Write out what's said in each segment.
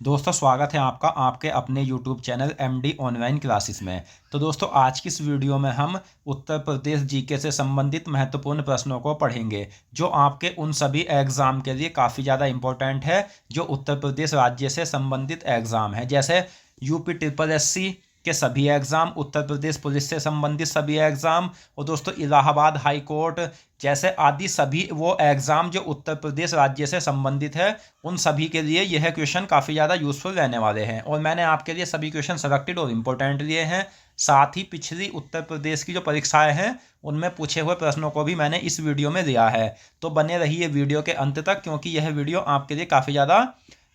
दोस्तों स्वागत है आपका आपके अपने YouTube channel MD online classes में। तो दोस्तों आज की इस वीडियो में हम उत्तर प्रदेश जीके से संबंधित महत्वपूर्ण प्रश्नों को पढ़ेंगे जो आपके उन सभी एग्ज़ाम के लिए काफ़ी ज़्यादा इम्पोर्टेंट है जो उत्तर प्रदेश राज्य से संबंधित एग्ज़ाम है, जैसे यूपी ट्रिपल एससी के सभी एग्ज़ाम, उत्तर प्रदेश पुलिस से संबंधित सभी एग्ज़ाम और दोस्तों इलाहाबाद हाई कोर्ट जैसे आदि सभी वो एग्ज़ाम जो उत्तर प्रदेश राज्य से संबंधित है, उन सभी के लिए यह क्वेश्चन काफ़ी ज़्यादा यूज़फुल रहने वाले हैं। और मैंने आपके लिए सभी क्वेश्चन सेलेक्टेड और इम्पोर्टेंट लिए हैं। साथ ही पिछली उत्तर प्रदेश की जो परीक्षाएं हैं उनमें पूछे हुए प्रश्नों को भी मैंने इस वीडियो में दिया है। तो बने रहिए वीडियो के अंत तक क्योंकि यह वीडियो आपके लिए काफ़ी ज़्यादा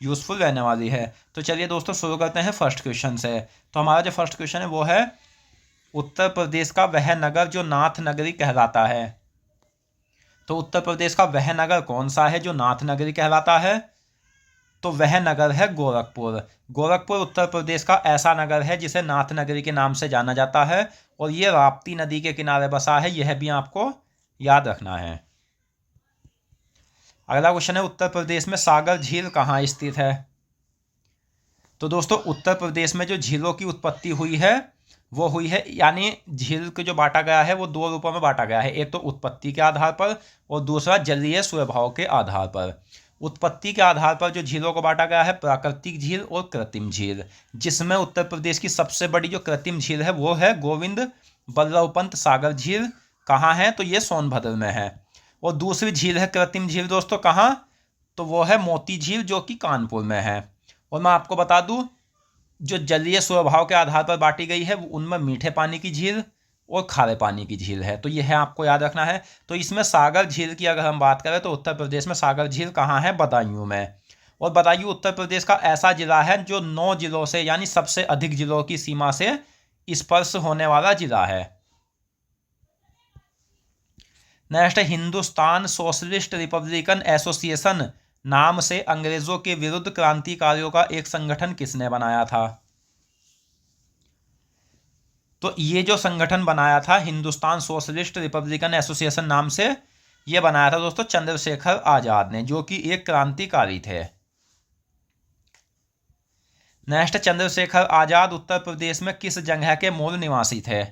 यूज़फुल रहने वाली है। तो चलिए दोस्तों शुरू करते हैं फर्स्ट क्वेश्चन से। तो हमारा जो फर्स्ट क्वेश्चन है वो है उत्तर प्रदेश का वह नगर जो नाथ नगरी कहलाता है। तो उत्तर प्रदेश का वह नगर कौन सा है जो नाथ नगरी कहलाता है? तो वह नगर है गोरखपुर। गोरखपुर उत्तर प्रदेश का ऐसा नगर है जिसे नाथ नगरी के नाम से जाना जाता है और ये राप्ती नदी के किनारे बसा है, यह भी आपको याद रखना है। अगला क्वेश्चन है उत्तर प्रदेश में सागर झील कहाँ स्थित है? तो दोस्तों उत्तर प्रदेश में जो झीलों की उत्पत्ति हुई है वो हुई है, यानी झील को जो बांटा गया है वो दो रूपों में बांटा गया है, एक तो उत्पत्ति के आधार पर और दूसरा जलीय स्वभाव के आधार पर। उत्पत्ति के आधार पर जो झीलों को बांटा गया है प्राकृतिक झील और कृत्रिम झील, जिसमें उत्तर प्रदेश की सबसे बड़ी जो कृत्रिम झील है वो है गोविंद बल्लभ पंत सागर झील। कहाँ है? तो ये सोनभद्र में है। और दूसरी झील है कृत्रिम झील दोस्तों, कहाँ? तो वो है मोती झील जो कि कानपुर में है। और मैं आपको बता दूं जो जलीय स्वभाव के आधार पर बांटी गई है वो उनमें मीठे पानी की झील और खारे पानी की झील है, तो यह आपको याद रखना है। तो इसमें सागर झील की अगर हम बात करें तो उत्तर प्रदेश में सागर झील कहाँ है? बदायूं में। और बदायूं उत्तर प्रदेश का ऐसा जिला है जो 9 जिलों से यानी सबसे अधिक जिलों की सीमा से स्पर्श होने वाला जिला है। नेक्स्ट है हिंदुस्तान सोशलिस्ट रिपब्लिकन एसोसिएशन नाम से अंग्रेजों के विरुद्ध क्रांतिकारियों का एक संगठन किसने बनाया था? तो ये जो संगठन बनाया था हिंदुस्तान सोशलिस्ट रिपब्लिकन एसोसिएशन नाम से, ये बनाया था दोस्तों चंद्रशेखर आजाद ने, जो कि एक क्रांतिकारी थे। नेक्स्ट, चंद्रशेखर आजाद उत्तर प्रदेश में किस जगह के मूल निवासी थे?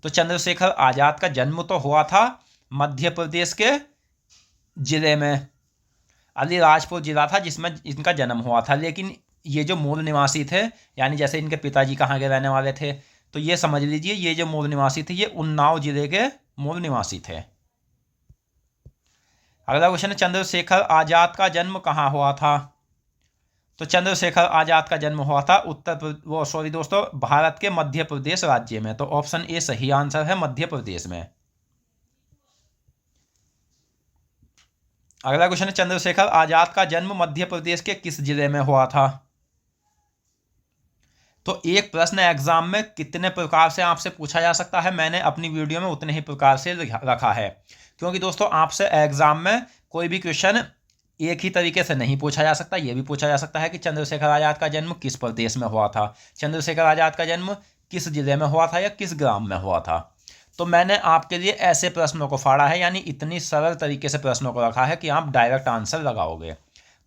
तो चंद्रशेखर आजाद का जन्म तो हुआ था मध्य प्रदेश के जिले में, अलीराजपुर जिला था जिसमें इनका जन्म हुआ था, लेकिन ये जो मूल निवासी थे यानी जैसे इनके पिताजी कहाँ के रहने वाले थे, तो ये समझ लीजिए ये जो मूल निवासी थे ये उन्नाव जिले के मूल निवासी थे। अगला क्वेश्चन है चंद्रशेखर आजाद का जन्म कहाँ हुआ था? तो चंद्रशेखर आजाद का जन्म हुआ था भारत के मध्य प्रदेश राज्य में। तो ऑप्शन ए सही आंसर है, मध्य प्रदेश में। अगला क्वेश्चन है चंद्रशेखर आजाद का जन्म मध्य प्रदेश के किस जिले में हुआ था? तो एक प्रश्न एग्जाम में कितने प्रकार से आपसे पूछा जा सकता है, मैंने अपनी वीडियो में उतने ही प्रकार से रखा है, क्योंकि दोस्तों आपसे एग्जाम में कोई भी क्वेश्चन एक ही तरीके से नहीं पूछा जा सकता। यह भी पूछा जा सकता है कि चंद्रशेखर आजाद का जन्म किस प्रदेश में हुआ था, चंद्रशेखर आजाद का जन्म किस जिले में हुआ था या किस ग्राम में हुआ था। तो मैंने आपके लिए ऐसे प्रश्नों को फाड़ा है, यानी इतनी सरल तरीके से प्रश्नों को रखा है कि आप डायरेक्ट आंसर लगाओगे।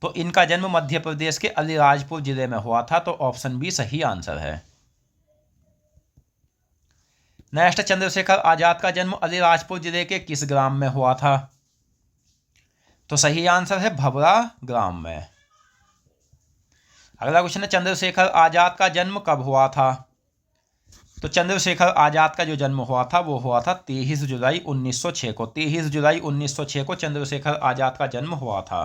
तो इनका जन्म मध्य प्रदेश के अलीराजपुर जिले में हुआ था, तो ऑप्शन बी सही आंसर है। नेक्स्ट, चंद्रशेखर आजाद का जन्म अलीराजपुर जिले के किस ग्राम में हुआ था? तो सही आंसर है भभरा ग्राम में। अगला क्वेश्चन है चंद्रशेखर आजाद का जन्म कब हुआ था? तो चंद्रशेखर आजाद का जो जन्म हुआ था वो हुआ था 23 जुलाई 1906 को। 23 जुलाई 1906 को चंद्रशेखर आजाद का जन्म हुआ था।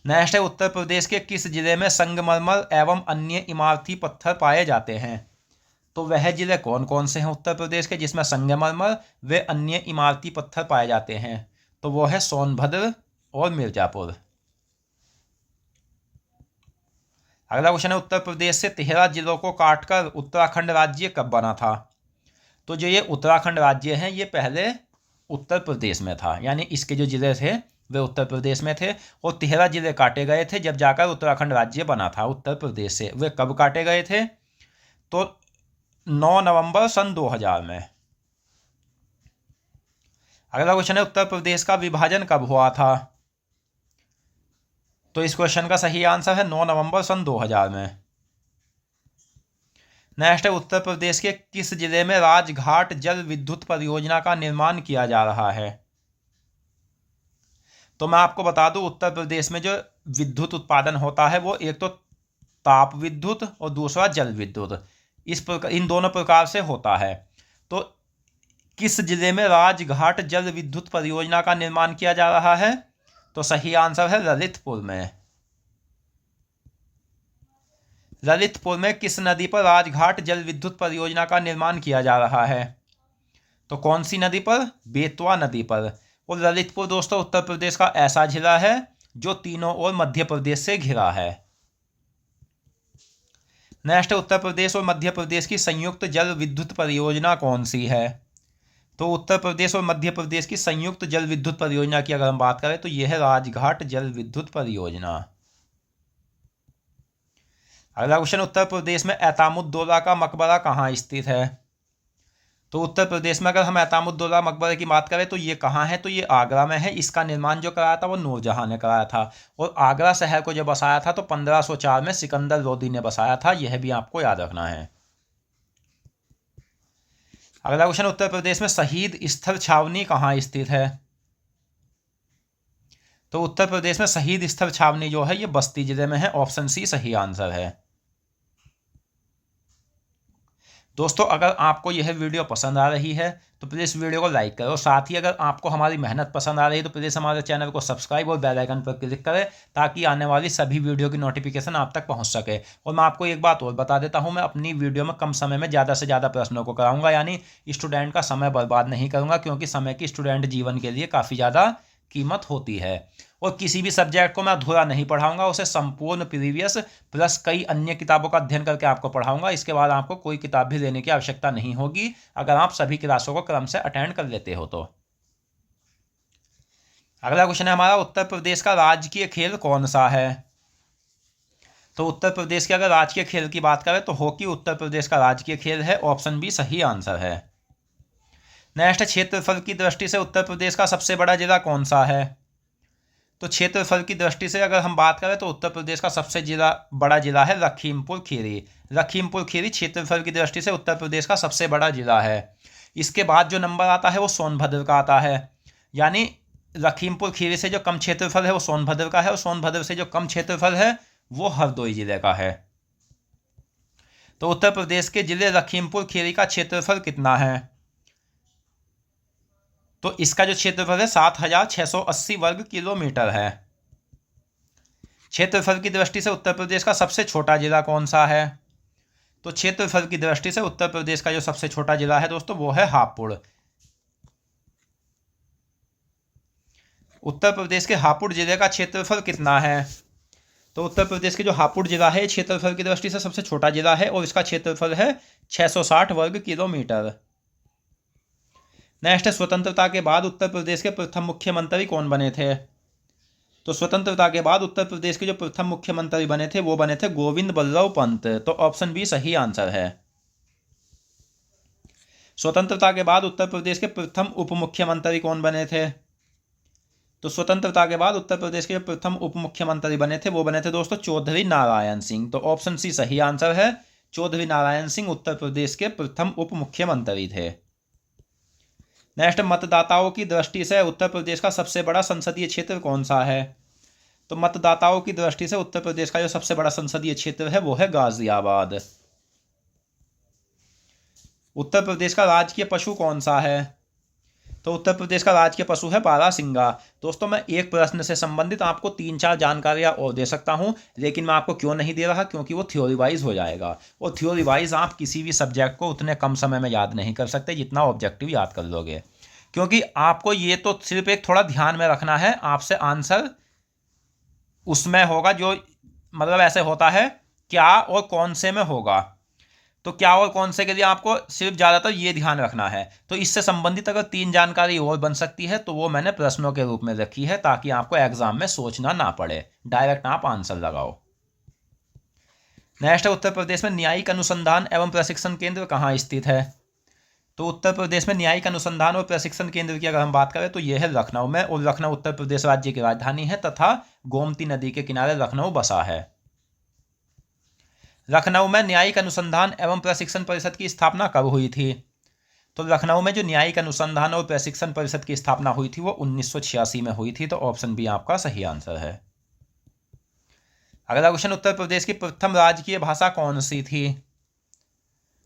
नेक्स्ट है उत्तर प्रदेश के किस जिले में संगमरमर एवं अन्य इमारती पत्थर पाए जाते हैं? तो वह जिले कौन कौन से हैं उत्तर प्रदेश के जिसमें संगमरमर व अन्य इमारती पत्थर पाए जाते हैं? तो वो है सोनभद्र और मिर्जापुर। अगला क्वेश्चन है उत्तर प्रदेश से 13 जिलों को काटकर उत्तराखंड राज्य कब बना था? तो जो ये उत्तराखंड राज्य है ये पहले उत्तर प्रदेश में था, यानी इसके जो जिले थे वे उत्तर प्रदेश में थे और 13 जिले काटे गए थे जब जाकर उत्तराखंड राज्य बना था उत्तर प्रदेश से। वे कब काटे गए थे? तो 9 नवंबर सन 2000 में। अगला क्वेश्चन है उत्तर प्रदेश का विभाजन कब हुआ था? तो इस क्वेश्चन का सही आंसर है 9 नवंबर सन 2000 में। नेक्स्ट है, उत्तर प्रदेश के किस जिले में राजघाट जल विद्युत परियोजना का निर्माण किया जा रहा है? तो मैं आपको बता दूं, उत्तर प्रदेश में जो विद्युत उत्पादन होता है वो एक तो ताप विद्युत और दूसरा जल विद्युत, इस प्रकार इन दोनों प्रकार से होता है। तो किस जिले में राजघाट जल विद्युत परियोजना का निर्माण किया जा रहा है? तो सही आंसर है ललितपुर में। ललितपुर में किस नदी पर राजघाट जल विद्युत परियोजना का निर्माण किया जा रहा है? तो कौन सी नदी पर? बेतवा नदी पर। और ललितपुर दोस्तों उत्तर प्रदेश का ऐसा जिला है जो तीनों ओर मध्य प्रदेश से घिरा है। नेक्स्ट, उत्तर प्रदेश और मध्य प्रदेश की संयुक्त जल विद्युत परियोजना कौन सी है? तो उत्तर प्रदेश और मध्य प्रदेश की संयुक्त जल विद्युत परियोजना की अगर हम बात करें तो यह है राजघाट जल विद्युत परियोजना। अगला क्वेश्चन, उत्तर प्रदेश में एतामुद्दौला का मकबरा कहाँ स्थित है? तो उत्तर प्रदेश में अगर हम एतामुद्दौला मकबरे की बात करें तो ये कहाँ है? तो ये आगरा में है। इसका निर्माण जो कराया था वो नूरजहां ने कराया था, और आगरा शहर को जब बसाया था तो 1504 में सिकंदर लोदी ने बसाया था। यह भी आपको याद रखना है। अगला क्वेश्चन, उत्तर प्रदेश में शहीद स्थल छावनी कहाँ स्थित है? तो उत्तर प्रदेश में शहीद स्थल छावनी जो है ये बस्ती जिले में है। ऑप्शन सी सही आंसर है। दोस्तों अगर आपको यह वीडियो पसंद आ रही है तो प्लीज़ वीडियो को लाइक करो। साथ ही अगर आपको हमारी मेहनत पसंद आ रही है तो प्लीज़ हमारे चैनल को सब्सक्राइब और बेल आइकन पर क्लिक करें ताकि आने वाली सभी वीडियो की नोटिफिकेशन आप तक पहुंच सके। और मैं आपको एक बात और बता देता हूं, मैं अपनी वीडियो में कम समय में ज़्यादा से ज़्यादा प्रश्नों को कराऊंगा, यानी स्टूडेंट का समय बर्बाद नहीं करूँगा, क्योंकि समय की स्टूडेंट जीवन के लिए काफ़ी ज़्यादा कीमत होती है। और किसी भी सब्जेक्ट को मैं अधूरा नहीं पढ़ाऊंगा, उसे संपूर्ण प्रीवियस प्लस कई अन्य किताबों का अध्ययन करके आपको पढ़ाऊंगा। इसके बाद आपको कोई किताब भी लेने की आवश्यकता नहीं होगी अगर आप सभी क्लासों को क्रम से अटेंड कर लेते हो तो। अगला क्वेश्चन है हमारा, उत्तर प्रदेश का राजकीय खेल कौन सा है? तो उत्तर प्रदेश के अगर राजकीय खेल की बात करें तो हॉकी उत्तर प्रदेश का राजकीय खेल है। ऑप्शन बी सही आंसर है। नेक्स्ट, क्षेत्रफल की दृष्टि से उत्तर प्रदेश का सबसे बड़ा जिला कौन सा है? तो क्षेत्रफल की दृष्टि से अगर हम बात करें तो उत्तर प्रदेश का सबसे बड़ा जिला है लखीमपुर खीरी। लखीमपुर खीरी क्षेत्रफल की दृष्टि से उत्तर प्रदेश का सबसे बड़ा जिला है। इसके बाद जो नंबर आता है वो सोनभद्र का आता है, यानी लखीमपुर खीरी से जो कम क्षेत्रफल है वो सोनभद्र का है, और सोनभद्र से जो कम क्षेत्रफल है वो हरदोई जिले का है। तो उत्तर प्रदेश के जिले लखीमपुर खीरी का क्षेत्रफल कितना है? तो इसका जो क्षेत्रफल है 7680 वर्ग किलोमीटर है। क्षेत्रफल की दृष्टि से उत्तर प्रदेश का सबसे छोटा जिला कौन सा है? तो क्षेत्रफल की दृष्टि से उत्तर प्रदेश का जो सबसे छोटा जिला है दोस्तों वो है हापुड़। उत्तर प्रदेश के हापुड़ जिले का क्षेत्रफल कितना है? तो उत्तर प्रदेश के जो हापुड़ जिला है क्षेत्रफल की दृष्टि से सबसे छोटा जिला है और इसका क्षेत्रफल है 660 वर्ग किलोमीटर। नेक्स्ट, स्वतंत्रता के बाद उत्तर प्रदेश के प्रथम मुख्यमंत्री कौन बने थे? तो स्वतंत्रता के बाद उत्तर प्रदेश के जो प्रथम मुख्यमंत्री बने थे वो बने थे गोविंद बल्लभ पंत। तो ऑप्शन बी सही आंसर है। स्वतंत्रता के बाद उत्तर प्रदेश के प्रथम उप मुख्यमंत्री कौन बने थे? तो स्वतंत्रता के बाद उत्तर प्रदेश के प्रथम उप मुख्यमंत्री बने थे वो बने थे दोस्तों चौधरी नारायण सिंह। तो ऑप्शन सी सही आंसर है। चौधरी नारायण सिंह उत्तर प्रदेश के प्रथम उप मुख्यमंत्री थे। नेक्स्ट, मतदाताओं की दृष्टि से उत्तर प्रदेश का सबसे बड़ा संसदीय क्षेत्र कौन सा है? तो मतदाताओं की दृष्टि से उत्तर प्रदेश का जो सबसे बड़ा संसदीय क्षेत्र है वो है गाजियाबाद। उत्तर प्रदेश का राजकीय पशु कौन सा है? तो उत्तर प्रदेश का राजकीय पशु है बारहसिंगा। दोस्तों मैं एक प्रश्न से संबंधित आपको 3-4 जानकारियां और दे सकता हूं, लेकिन मैं आपको क्यों नहीं दे रहा, क्योंकि वो थ्योरी वाइज हो जाएगा, और थ्योरी वाइज आप किसी भी सब्जेक्ट को उतने कम समय में याद नहीं कर सकते जितना ऑब्जेक्टिव याद कर लोगे। क्योंकि आपको ये तो सिर्फ एक थोड़ा ध्यान में रखना है, आपसे आंसर उसमें होगा जो मतलब ऐसे होता है क्या और कौन से में होगा। तो क्या और कौन से के लिए आपको सिर्फ ज़्यादातर ये ध्यान रखना है। तो इससे संबंधित अगर 3 जानकारी और बन सकती है तो वो मैंने प्रश्नों के रूप में रखी है, ताकि आपको एग्जाम में सोचना ना पड़े, डायरेक्ट आप आंसर लगाओ। नेक्स्ट है, उत्तर प्रदेश में न्यायिक अनुसंधान एवं प्रशिक्षण केंद्र कहाँ स्थित है? तो उत्तर प्रदेश में न्यायिक अनुसंधान और प्रशिक्षण केंद्र की अगर हम बात करें तो यह है लखनऊ में, और लखनऊ उत्तर प्रदेश राज्य की राजधानी है तथा गोमती नदी के किनारे लखनऊ बसा है। लखनऊ में न्यायिक अनुसंधान एवं प्रशिक्षण परिषद की स्थापना कब हुई थी? तो लखनऊ में जो न्यायिक अनुसंधान और प्रशिक्षण परिषद की स्थापना हुई थी वो 1986 में हुई थी। तो ऑप्शन बी आपका सही आंसर है। अगला क्वेश्चन, उत्तर प्रदेश की प्रथम राजकीय भाषा कौन सी थी?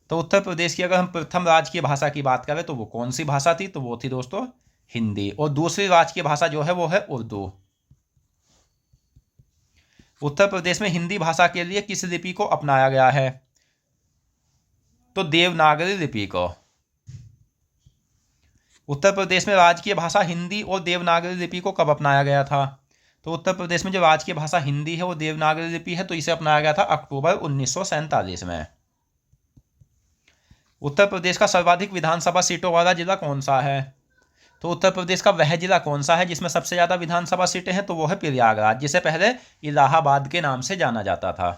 तो उत्तर प्रदेश की अगर हम प्रथम राजकीय भाषा की बात करें तो वो कौन सी भाषा थी? तो वो थी दोस्तों हिंदी। और दूसरी राजकीय भाषा जो है वो है उर्दू। उत्तर प्रदेश में हिंदी भाषा के लिए किस लिपि को अपनाया गया है? तो देवनागरी लिपि को। उत्तर प्रदेश में राजकीय भाषा हिंदी और देवनागरी लिपि को कब अपनाया गया था? तो उत्तर प्रदेश में जो राजकीय भाषा हिंदी है वो देवनागरी लिपि है, तो इसे अपनाया गया था अक्टूबर 1947 में। उत्तर प्रदेश का सर्वाधिक विधानसभा सीटों वाला जिला कौन सा है? तो उत्तर प्रदेश का वह जिला कौन सा है जिसमें सबसे ज्यादा विधानसभा सीटें हैं? तो वो है प्रयागराज, जिसे पहले इलाहाबाद के नाम से जाना जाता था।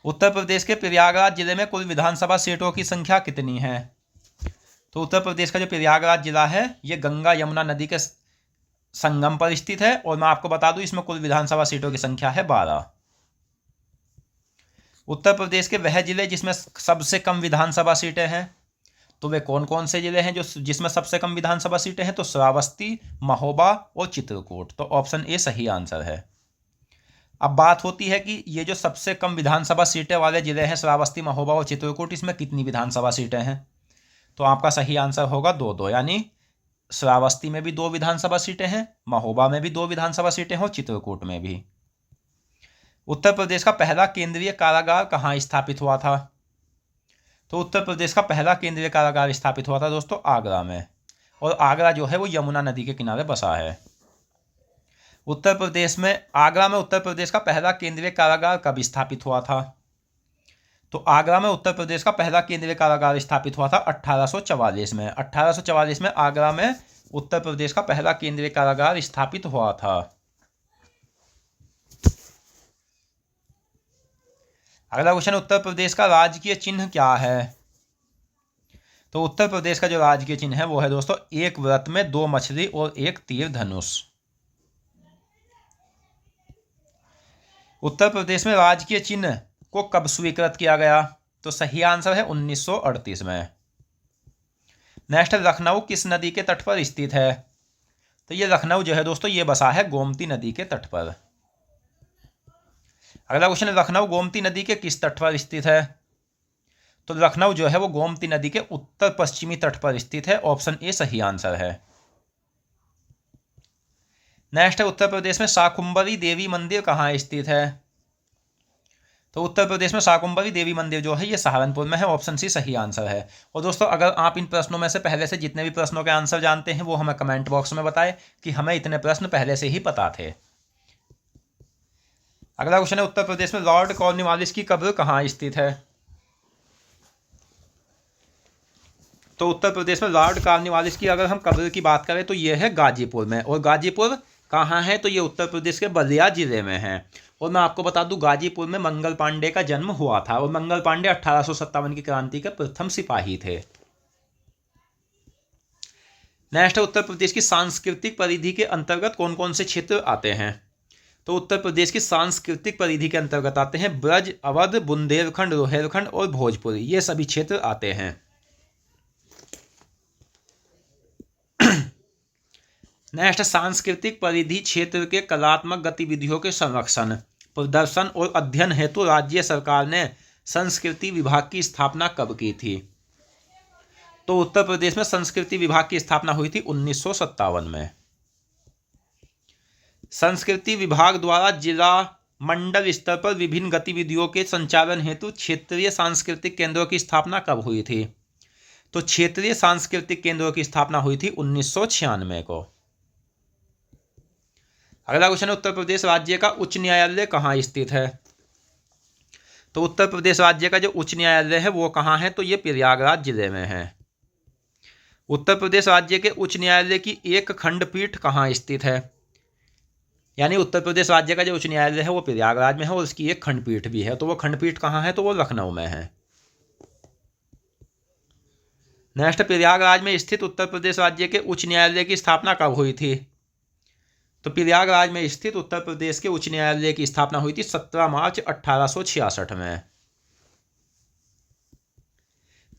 उत्तर प्रदेश के प्रयागराज जिले में कुल विधानसभा सीटों की संख्या कितनी है? तो उत्तर प्रदेश का जो प्रयागराज जिला है ये गंगा यमुना नदी के संगम पर स्थित है, और मैं आपको बता दूं इसमें कुल विधानसभा सीटों की संख्या है 12। उत्तर प्रदेश के वह जिले जिसमें सबसे कम विधानसभा सीटें हैं, तो वे कौन कौन से जिले हैं जो जिसमें सबसे कम विधानसभा सीटें हैं? तो श्रावस्ती, महोबा और चित्रकूट। तो ऑप्शन ए सही आंसर है। अब बात होती है कि ये जो सबसे कम विधानसभा सीटें वाले जिले हैं श्रावस्ती, महोबा और चित्रकूट, इसमें कितनी विधानसभा सीटें हैं? तो आपका सही आंसर होगा 2-2, यानी श्रावस्ती में भी 2 विधानसभा सीटें हैं, महोबा में भी 2 विधानसभा सीटें हैं और चित्रकूट में भी। उत्तर प्रदेश का पहला केंद्रीय कारागार कहाँ स्थापित हुआ था? तो उत्तर प्रदेश का पहला केंद्रीय कारागार स्थापित हुआ था दोस्तों आगरा में, और आगरा जो है वो यमुना नदी के किनारे बसा है। आगरा में उत्तर प्रदेश का पहला केंद्रीय कारागार कब स्थापित हुआ था? तो आगरा में उत्तर प्रदेश का पहला केंद्रीय कारागार स्थापित हुआ था 1844 में। 1844 में आगरा में उत्तर प्रदेश का पहला केंद्रीय कारागार स्थापित हुआ था। अगला क्वेश्चन, उत्तर प्रदेश का राजकीय चिन्ह क्या है? तो उत्तर प्रदेश का जो राजकीय चिन्ह है वो है दोस्तों एक व्रत में 2 मछली और 1 तीर धनुष। उत्तर प्रदेश में राजकीय चिन्ह को कब स्वीकृत किया गया? तो सही आंसर है 1938 में। नेक्स्ट, लखनऊ किस नदी के तट पर स्थित है? तो ये लखनऊ जो है दोस्तों ये बसा है गोमती नदी के तट पर। अगला क्वेश्चन, लखनऊ गोमती नदी के किस तट पर स्थित है? तो लखनऊ जो है वो गोमती नदी के उत्तर पश्चिमी तट पर स्थित है। ऑप्शन ए सही आंसर है। नेक्स्ट है, उत्तर प्रदेश में शाकुंभरी देवी मंदिर कहाँ स्थित है? तो उत्तर प्रदेश में शाकुंभरी देवी मंदिर जो है ये सहारनपुर में है। ऑप्शन सी सही आंसर है। और दोस्तों अगर आप इन प्रश्नों में से पहले से जितने भी प्रश्नों के आंसर जानते हैं वो हमें कमेंट बॉक्स में बताएं कि हमें इतने प्रश्न पहले से ही पता थे। अगला क्वेश्चन है, उत्तर प्रदेश में लॉर्ड कॉर्नवालिस की कब्र कहाँ स्थित है? तो उत्तर प्रदेश में लॉर्ड कॉर्नवालिस की अगर हम कब्र की बात करें तो ये है गाजीपुर में। और गाजीपुर कहाँ है? तो ये उत्तर प्रदेश के बलिया जिले में है। और मैं आपको बता दूं गाजीपुर में मंगल पांडे का जन्म हुआ था, और मंगल पांडे 1857 की क्रांति के प्रथम सिपाही थे। नेक्स्ट है, उत्तर प्रदेश की सांस्कृतिक परिधि के अंतर्गत कौन कौन से क्षेत्र आते हैं? तो उत्तर प्रदेश की सांस्कृतिक परिधि के अंतर्गत आते हैं ब्रज, अवध, बुंदेलखंड, रोहेलखंड और भोजपुरी, ये सभी क्षेत्र आते हैं। नेक्स्ट, सांस्कृतिक परिधि क्षेत्र के कलात्मक गतिविधियों के संरक्षण, प्रदर्शन और अध्ययन हेतु राज्य सरकार ने संस्कृति विभाग की स्थापना कब की थी? तो उत्तर प्रदेश में संस्कृति विभाग की स्थापना हुई थी 1957 में। संस्कृति विभाग द्वारा जिला मंडल स्तर पर विभिन्न गतिविधियों के संचालन हेतु क्षेत्रीय सांस्कृतिक केंद्रों की स्थापना कब हुई थी? तो क्षेत्रीय सांस्कृतिक केंद्रों की स्थापना हुई थी 1996 को। अगला क्वेश्चन है, उत्तर प्रदेश राज्य का उच्च न्यायालय कहाँ स्थित है? तो उत्तर प्रदेश राज्य का जो उच्च न्यायालय है वो कहाँ है? तो ये प्रयागराज जिले में है। उत्तर प्रदेश राज्य के उच्च न्यायालय की एक खंडपीठ कहाँ स्थित है? यानी उत्तर प्रदेश राज्य का जो उच्च न्यायालय है वो प्रयागराज में है और उसकी एक खंडपीठ भी है। तो वो खंडपीठ कहाँ है? तो वो लखनऊ में है। नेक्स्ट, प्रयागराज में स्थित उत्तर प्रदेश राज्य के उच्च न्यायालय की स्थापना कब हुई थी? तो प्रयागराज में स्थित उत्तर प्रदेश के उच्च न्यायालय की स्थापना हुई थी 17 मार्च 1866 में।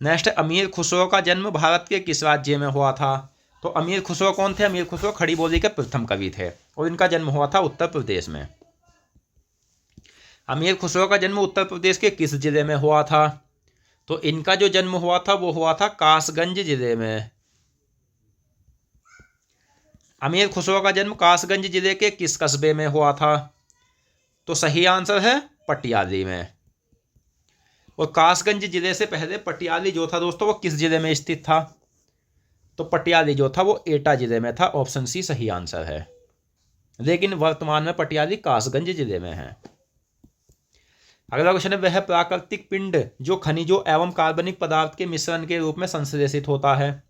नेक्स्ट, अमीर खुसरो का जन्म भारत के किस राज्य में हुआ था? तो अमीर खुसरो कौन थे? अमीर खुसरो खड़ी बोली के प्रथम कवि थे और इनका जन्म हुआ था उत्तर प्रदेश में। अमीर खुसरो का जन्म उत्तर प्रदेश के किस जिले में हुआ था? तो इनका जो जन्म हुआ था वो हुआ था कासगंज जिले में। अमीर खुसरो का जन्म कासगंज जिले के किस कस्बे में हुआ था? तो सही आंसर है पटियाली में। और कासगंज जिले से पहले पटियाली जो था दोस्तों वो किस जिले में स्थित था? तो पटियाली जो था वो एटा जिले में था। ऑप्शन सी सही आंसर है, लेकिन वर्तमान में पटियाली कासगंज जिले में है। अगला क्वेश्चन है, वह प्राकृतिक पिंड जो खनिजों एवं कार्बनिक पदार्थ के मिश्रण के रूप में संश्लेषित होता है।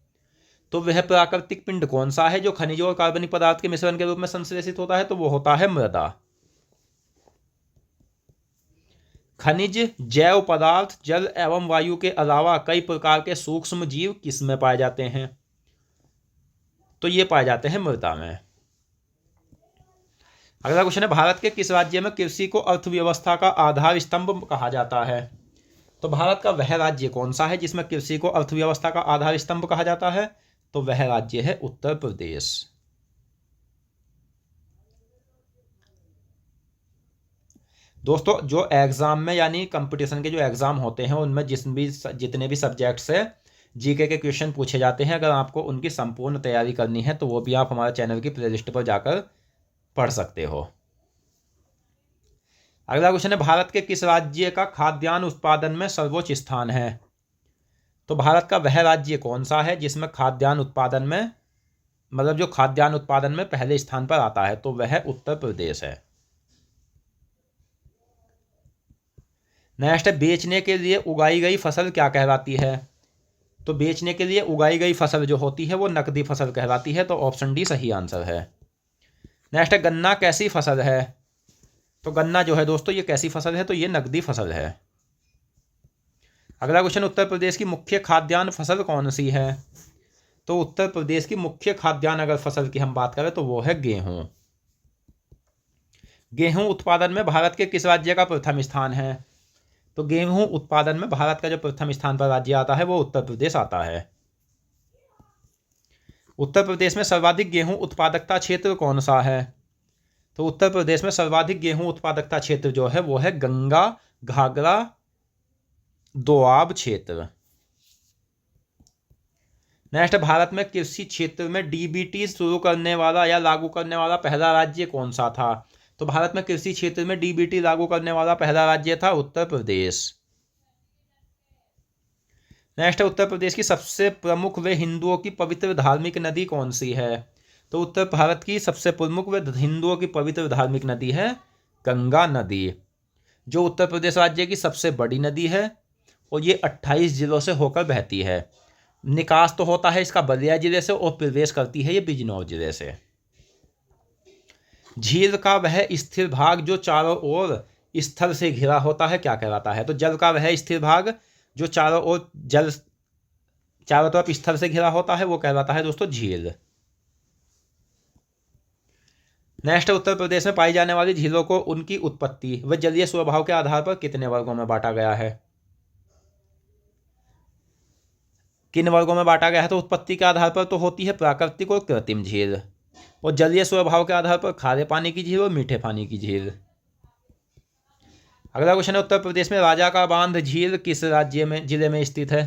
तो वह प्राकृतिक पिंड कौन सा है जो खनिजों और कार्बनिक पदार्थ के मिश्रण के रूप में संश्लेषित होता है? तो वो होता है मृदा। खनिज, जैव पदार्थ, जल एवं वायु के अलावा कई प्रकार के सूक्ष्म जीव किस में पाए जाते हैं? तो ये पाए जाते हैं मृदा में। अगला क्वेश्चन है, भारत के किस राज्य में कृषि को अर्थव्यवस्था का आधार स्तंभ कहा जाता है? तो भारत का वह राज्य कौन सा है जिसमें कृषि को अर्थव्यवस्था का आधार स्तंभ कहा जाता है? तो वह राज्य है उत्तर प्रदेश। दोस्तों, जो एग्जाम में यानी कंपटीशन के जो एग्जाम होते हैं उनमें जितने भी सब्जेक्ट्स है जीके के क्वेश्चन पूछे जाते हैं, अगर आपको उनकी संपूर्ण तैयारी करनी है तो वो भी आप हमारे चैनल की प्लेलिस्ट पर जाकर पढ़ सकते हो। अगला क्वेश्चन है, भारत के किस राज्य का खाद्यान्न उत्पादन में सर्वोच्च स्थान है? तो भारत का वह राज्य कौन सा है जिसमें खाद्यान्न उत्पादन में मतलब जो खाद्यान्न उत्पादन में पहले स्थान पर आता है? तो वह उत्तर प्रदेश है। नेक्स्ट, बेचने के लिए उगाई गई फसल क्या कहलाती है? तो बेचने के लिए उगाई गई फसल जो होती है वो नकदी फसल कहलाती है। तो ऑप्शन डी सही आंसर है। नेक्स्ट, गन्ना कैसी फसल है? तो गन्ना जो है दोस्तों ये कैसी फसल है? तो ये नकदी फसल है। अगला क्वेश्चन, उत्तर प्रदेश की मुख्य खाद्यान्न फसल कौन सी है? तो उत्तर प्रदेश की मुख्य खाद्यान्न अगर फसल की हम बात करें तो वो है गेहूं। गेहूं उत्पादन में भारत के किस राज्य का प्रथम स्थान है? तो गेहूं उत्पादन में भारत का जो प्रथम स्थान पर राज्य आता है वो उत्तर प्रदेश आता है। उत्तर प्रदेश में सर्वाधिक गेहूं उत्पादकता क्षेत्र कौन सा है? तो उत्तर प्रदेश में सर्वाधिक गेहूं उत्पादकता क्षेत्र जो है वो है गंगा घाघरा दोआब क्षेत्र। नेक्स्ट, भारत में कृषि क्षेत्र में डीबीटी शुरू करने वाला या लागू करने वाला पहला राज्य कौन सा था? तो भारत में कृषि क्षेत्र में डीबीटी लागू करने वाला पहला राज्य था उत्तर प्रदेश। नेक्स्ट, उत्तर प्रदेश की सबसे प्रमुख व हिंदुओं की पवित्र धार्मिक नदी कौन सी है? तो उत्तर भारत की सबसे प्रमुख व हिंदुओं की पवित्र धार्मिक नदी है गंगा नदी, जो उत्तर प्रदेश राज्य की सबसे बड़ी नदी है और ये 28 जिलों से होकर बहती है। निकास तो होता है इसका बलिया जिले से और प्रवेश करती है ये बिजनौर जिले से। झील का वह स्थिर भाग जो चारों ओर स्थल से घिरा होता है क्या कहलाता है? तो जल का वह स्थिर भाग जो चारों तरफ स्थल से घिरा होता है वो कहलाता है दोस्तों झील। नेक्स्ट, उत्तर प्रदेश में पाई जाने वाली झीलों को उनकी उत्पत्ति व जलीय स्वभाव के आधार पर कितने वर्गों में बांटा गया है? किन वर्गों में बांटा गया है? तो उत्पत्ति के आधार पर तो होती है प्राकृतिक और कृत्रिम झील, और जलीय स्वभाव के आधार पर खारे पानी की झील और मीठे पानी की झील। अगला क्वेश्चन है, उत्तर प्रदेश में राजा का बांध झील किस जिले में स्थित है?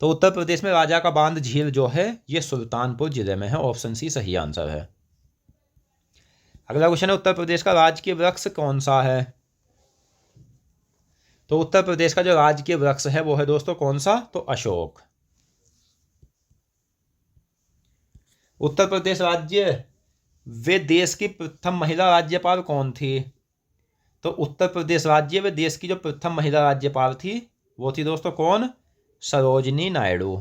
तो उत्तर प्रदेश में राजा का बांध झील जो है ये सुल्तानपुर जिले में है। ऑप्शन सी सही आंसर है। अगला क्वेश्चन है, उत्तर प्रदेश का राजकीय वृक्ष कौन सा है? तो उत्तर प्रदेश का जो राजकीय वृक्ष है वो है दोस्तों कौन सा? तो अशोक। उत्तर प्रदेश राज्य वे देश की प्रथम महिला राज्यपाल कौन थी? तो उत्तर प्रदेश राज्य वे देश की जो प्रथम महिला राज्यपाल थी वो थी दोस्तों कौन? सरोजनी नायडू।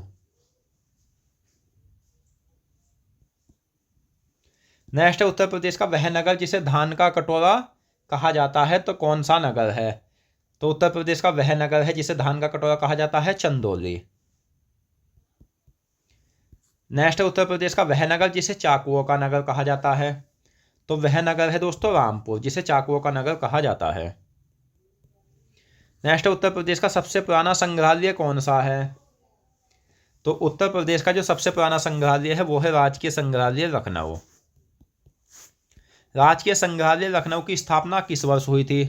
नेक्स्ट, उत्तर प्रदेश का वह नगर जिसे धान का कटोरा कहा जाता है तो कौन सा नगर है? तो उत्तर प्रदेश का वह नगर है जिसे धान का कटोरा कहा जाता है चंदौली। नेक्स्ट है उत्तर प्रदेश का वह नगर जिसे चाकुओं का नगर कहा जाता है। तो वह नगर है दोस्तों रामपुर, जिसे चाकुओं का नगर कहा जाता है। नेक्स्ट है उत्तर प्रदेश का सबसे पुराना संग्रहालय कौन सा है। तो उत्तर प्रदेश का जो सबसे पुराना संग्रहालय है वो है राजकीय संग्रहालय लखनऊ। राजकीय संग्रहालय लखनऊ की स्थापना किस वर्ष हुई थी।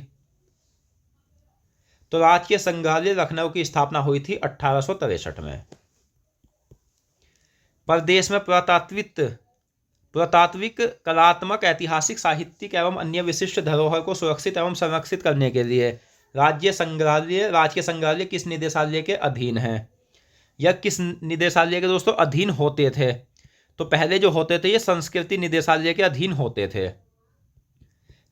तो राजकीय संग्रहालय लखनऊ की स्थापना हुई थी 1863 में। प्रदेश में पुरातात्विक कलात्मक ऐतिहासिक साहित्यिक एवं अन्य विशिष्ट धरोहर को सुरक्षित एवं संरक्षित करने के लिए राजकीय संग्रहालय किस निदेशालय के अधीन है, या किस निदेशालय के दोस्तों अधीन होते थे। तो पहले जो होते थे ये संस्कृति निदेशालय के अधीन होते थे,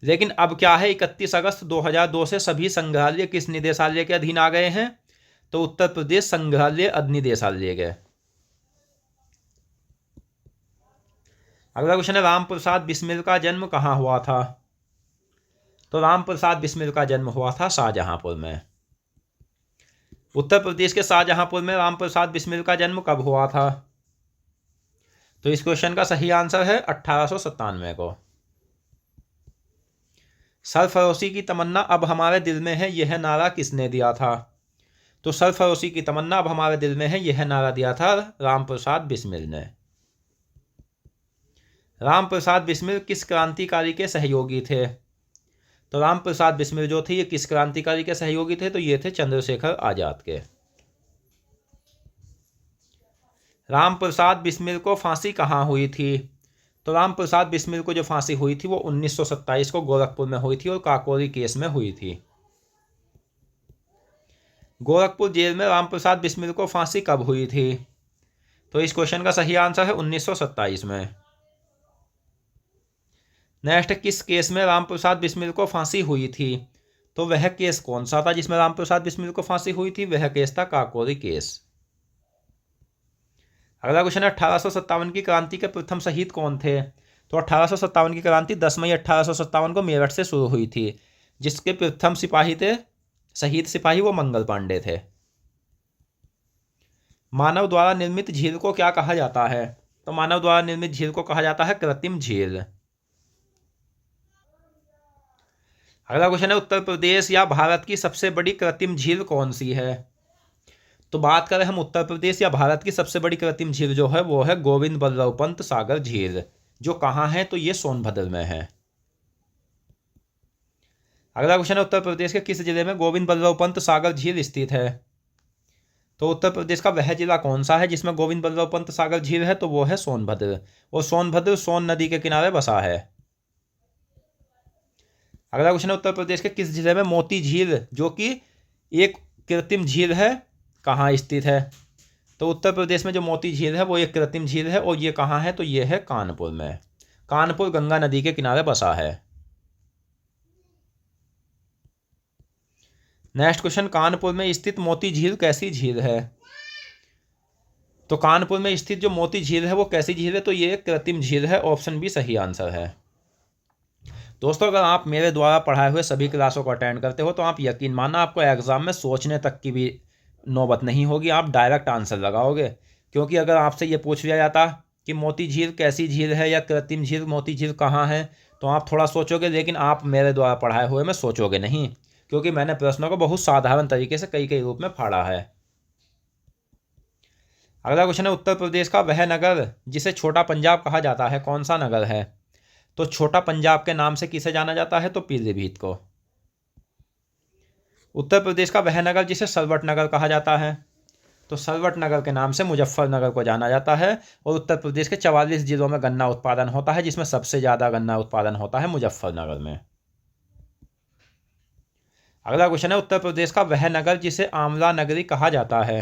लेकिन अब क्या है 31 अगस्त 2002 से सभी संग्रहालय किस निदेशालय के अधीन आ गए हैं। तो उत्तर प्रदेश संग्रहालय अधिनिदेशालय के। अगला क्वेश्चन है राम प्रसाद बिस्मिल का जन्म कहाँ हुआ था। तो राम प्रसाद बिस्मिल का जन्म हुआ था शाहजहांपुर में। उत्तर प्रदेश के शाहजहांपुर में राम प्रसाद बिस्मिल का जन्म कब हुआ था। तो इस क्वेश्चन का सही आंसर है 1897 को। सरफरोशी की तमन्ना अब हमारे दिल में है, यह नारा किसने दिया था। तो सरफरोशी की तमन्ना अब हमारे दिल में है, यह नारा दिया था राम प्रसाद बिस्मिल ने। राम प्रसाद बिस्मिल किस क्रांतिकारी के सहयोगी थे। तो राम प्रसाद बिस्मिल जो थे ये किस क्रांतिकारी के सहयोगी थे। तो ये थे चंद्रशेखर आजाद के। राम प्रसाद बिस्मिल को फांसी कहाँ हुई थी। तो राम प्रसाद बिस्मिल को जो फांसी हुई थी वो 1927 को गोरखपुर में हुई थी और काकोरी केस में हुई थी। गोरखपुर जेल में राम प्रसाद बिस्मिल को फांसी कब हुई थी। तो इस क्वेश्चन का सही आंसर है 1927 में। नेक्स्ट, किस केस में राम प्रसाद बिस्मिल को फांसी हुई थी। तो वह केस कौन सा था जिसमें राम प्रसाद बिस्मिल को फांसी हुई थी। वह केस था काकोरी केस। अगला क्वेश्चन है 1857 की क्रांति के प्रथम शहीद कौन थे। तो 1857 की क्रांति 10 मई 1857 को मेरठ से शुरू हुई थी, जिसके प्रथम शहीद सिपाही वो मंगल पांडे थे। मानव द्वारा निर्मित झील को क्या कहा जाता है। तो मानव द्वारा निर्मित झील को कहा जाता है कृत्रिम झील। अगला क्वेश्चन है उत्तर प्रदेश या भारत की सबसे बड़ी कृत्रिम झील कौन सी है। तो बात करें हम उत्तर प्रदेश या भारत की सबसे बड़ी कृत्रिम झील जो है वो है गोविंद बल्लभ पंत सागर झील, जो कहाँ है। तो ये सोनभद्र में है। अगला क्वेश्चन है उत्तर प्रदेश के किस जिले में गोविंद बल्लभ पंत सागर झील स्थित है। तो उत्तर प्रदेश का वह जिला कौन सा है जिसमें गोविंद बल्लभ पंत सागर झील है। तो वो है सोनभद्र, और सोनभद्र सोन नदी के किनारे बसा है। अगला क्वेश्चन है उत्तर प्रदेश के किस जिले में मोती झील जो कि एक कृत्रिम झील है कहाँ स्थित है। तो उत्तर प्रदेश में जो मोती झील है वो एक कृत्रिम झील है, और ये कहाँ है। तो ये है कानपुर में। कानपुर गंगा नदी के किनारे बसा है। नेक्स्ट क्वेश्चन, कानपुर में स्थित मोती झील कैसी झील है। तो कानपुर में स्थित जो मोती झील है वो कैसी झील है। तो ये एक कृत्रिम झील है। ऑप्शन बी सही आंसर है। दोस्तों, अगर आप मेरे द्वारा पढ़ाए हुए सभी क्लासों को अटेंड करते हो तो आप यकीन मानना आपको एग्जाम में सोचने तक की भी नौबत नहीं होगी, आप डायरेक्ट आंसर लगाओगे। क्योंकि अगर आपसे ये पूछ लिया जाता कि मोती झील कैसी झील है या कृत्रिम झील मोती झील कहाँ है, तो आप थोड़ा सोचोगे, लेकिन आप मेरे द्वारा पढ़ाए हुए में सोचोगे नहीं, क्योंकि मैंने प्रश्नों को बहुत साधारण तरीके से कई रूप में फाड़ा है। अगला क्वेश्चन है उत्तर प्रदेश का वह नगर जिसे छोटा पंजाब कहा जाता है कौन सा नगर है। तो छोटा पंजाब के नाम से किसे जाना जाता है। तो पीलीभीत को। उत्तर प्रदेश का वह नगर जिसे सलवट नगर कहा जाता है। तो सलवट नगर के नाम से मुजफ्फरनगर को जाना जाता है, और उत्तर प्रदेश के 44 जिलों में गन्ना उत्पादन होता है, जिसमें सबसे ज़्यादा गन्ना उत्पादन होता है मुजफ्फरनगर में। अगला क्वेश्चन है उत्तर प्रदेश का वह नगर जिसे आंवला नगरी कहा जाता है।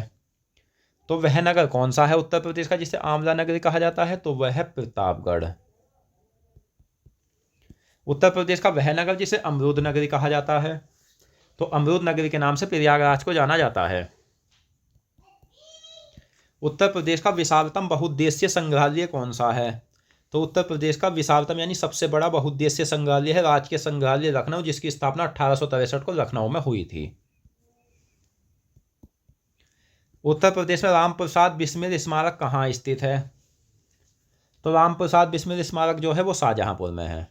तो वह नगर कौन सा है उत्तर प्रदेश का जिसे आंवला नगरी कहा जाता है। तो वह है प्रतापगढ़। उत्तर प्रदेश का वह नगर जिसे अमरूद नगरी कहा जाता है। तो अमरूद नगरी के नाम से प्रयागराज को जाना जाता है। उत्तर प्रदेश का विशालतम बहुउद्देशीय संग्रहालय कौन सा है। तो उत्तर प्रदेश का विशालतम यानी सबसे बड़ा बहुउद्देशीय संग्रहालय है राजकीय संग्रहालय लखनऊ, जिसकी स्थापना 1863 को लखनऊ में हुई थी। उत्तर प्रदेश में राम प्रसाद बिस्मिल स्मारक कहाँ स्थित है। तो राम प्रसाद बिस्मिल स्मारक जो है वो शाहजहांपुर में है।